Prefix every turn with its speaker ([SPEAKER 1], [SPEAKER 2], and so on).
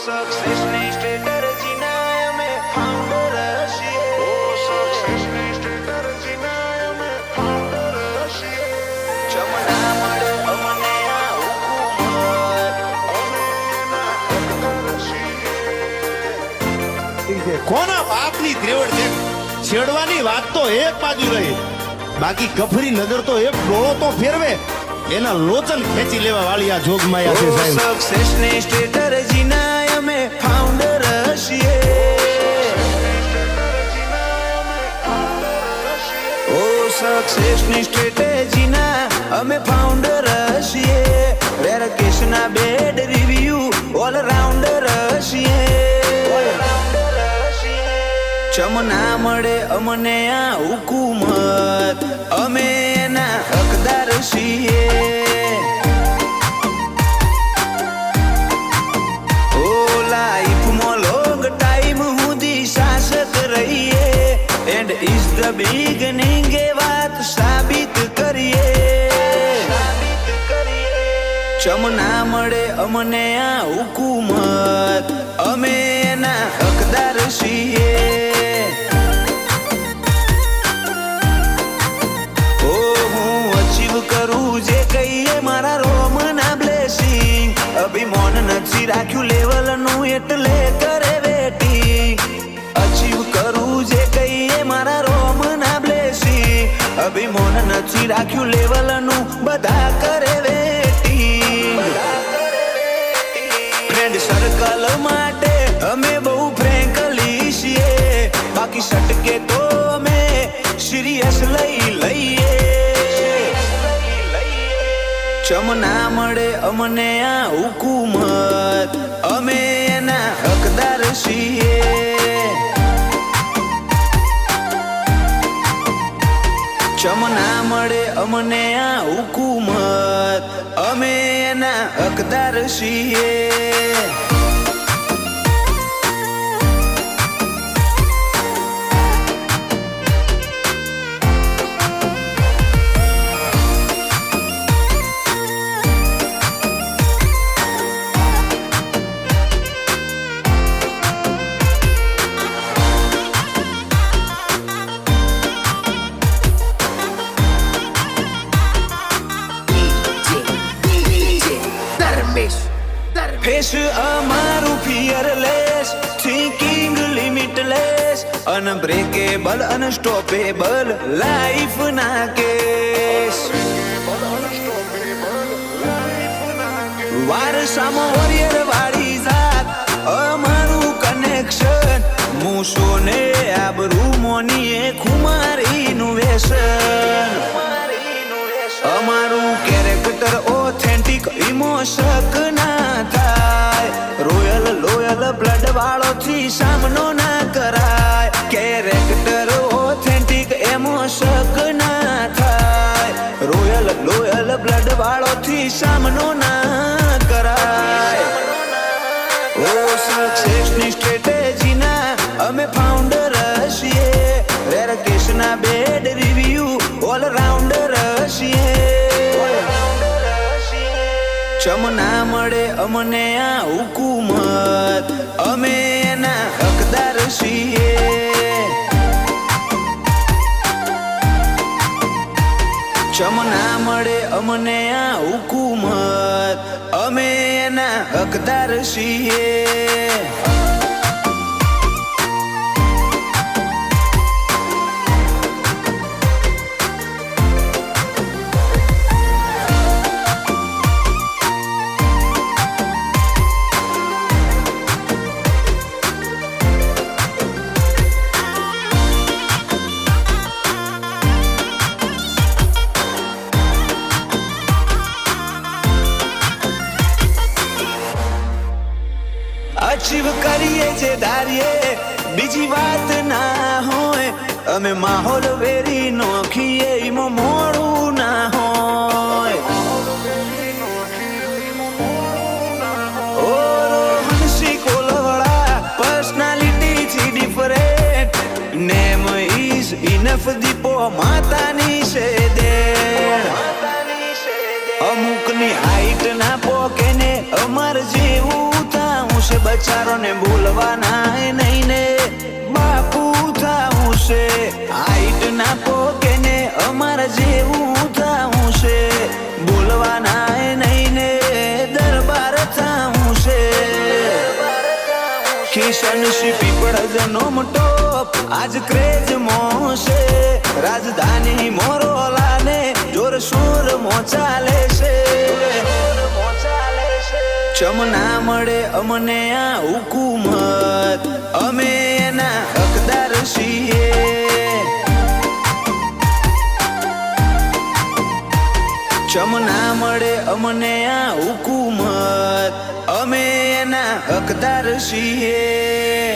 [SPEAKER 1] સક્સેસની સ્ટ્રેટર્જીના અમે ફાઉન્ડર છીએ. સક્સેસની સ્ટ્રેટર્જીના અમે ફાઉન્ડર છીએ. જમના મળે અમને આ હુકુમત, અમે એના હકદાર છીએ.
[SPEAKER 2] કોના બાપની ત્રેવડ છે? છેડવાની વાત તો એક બાજુ રહી, બાકી કફરી નજર તો એક ડોળો તો ફેરવે એના લોચન ખેંચી લેવા વાળી આ જોગમાયા છે સાહેબ.
[SPEAKER 1] સક્સેસની સ્ટ્રેટર્જીના અમે ફાઉન્ડર છીએ. સક્સેસની સ્ટ્રેટેજીના અમે ફાઉન્ડર છીએ. વેરકેશના બેડ રિવ્યુ ઓલરાઉન્ડર છીએ. ચમના મળે અમને આ હુકુમત, અમે એના હકદાર છીએ. ઓ લાઈફમાં લોંગ ટાઈમ સુધી શાસક રહીએ. એન્ડ ઇઝ ધ બિગનિંગ એ વાત સાબિત કરીએ. ચમના મળે અમને આ હુકુમત, અમે એના હકદાર છીએ. ઓ હું અચીવ કરું જે કહીએ મારા રોમના બ્લેસિંગ. અભિમાન નથી રાખ્યું લેવલનું એટલે કરે વેટિંગ. અચીવ કરું જે કહીએ મારા રોમના બ્લેસિંગ. અભિમાન નથી રાખ્યું લેવલનું બધા કરે વેટિંગ. ફ્રેન્ડ સર્કલ માટે અમે બહુ ફ્રેન્કલી છીએ. બાકી સટકે તો અમે સિરિયસ લઈએ. ચમના મળે અમને આ હુકુમત, અમે એના હકદાર છીએ. ચમના મળે અમને આ હુકુમત, અમે એના હકદાર છીએ. ફેસ અમારું fearless, thinking limitless, unbreakable unstoppable life ના કેસ. વારસામાં વોરિયર વાળી જાત અમારું કનેક્શન. મૂસોને આબરૂ મોનીએ ખુમારીનું વ્યસન. અમારું કેરેક્ટર ઓથેન્ટિક ઇમોશક ના થાય. રોયલ લોયલ બ્લડ વાળોથી સામનો ના કરાય. કેરેક્ટર ઓથેન્ટિક ઇમોશક ના થાય. રોયલ લોયલ બ્લડ વાળોથી સામનો ના કરાય. ઓ સક્સેસની સ્ટ્રેટેજીના અમે ફાઉન્ડર છીએ. વેરકેશના બેડ રિવ્યુ ઓલરાઉન્ડર છીએ. ચમના મળે અમને આ હુકુમત, અમે એના હકદાર છીએ. ચમના મળે અમને આ હુકુમત, અમે એના હકદાર છીએ. અચીવ કરીએ જે ધારીએ બીજી વાત ના હોય. અમે માહોલ વેરી નોખીએ એમાં મોડું ના હોય. ઓ રોહનસિંહ કોલવડા પર્સનાલિટી થી ડિફરન્ટ. નેમ ઇઝ ઇનફ દીપો માતાની છે દેણ. અમુકની હાઈટ ના પોકે ને અમાર જેવું થાઉં છે. બચારોને બોલવાના નહીં ને બાપુ થાવું છે હાઈટ ના પોકે ને અમારા જેવું થાવું છે બોલવાના નહીં ને દરબાર થાવું છે કિશન શિપી પડજનો ટોપ આજ ક્રેજ મોશે રાજધાની મોરોલા ને જોર શોર મો ચાલે છે ચમના મળે અમને આ હુકુમત અમે એના હકદાર છીએ ચમના મળે અમને આ હુકુમત અમે એના હકદાર છીએ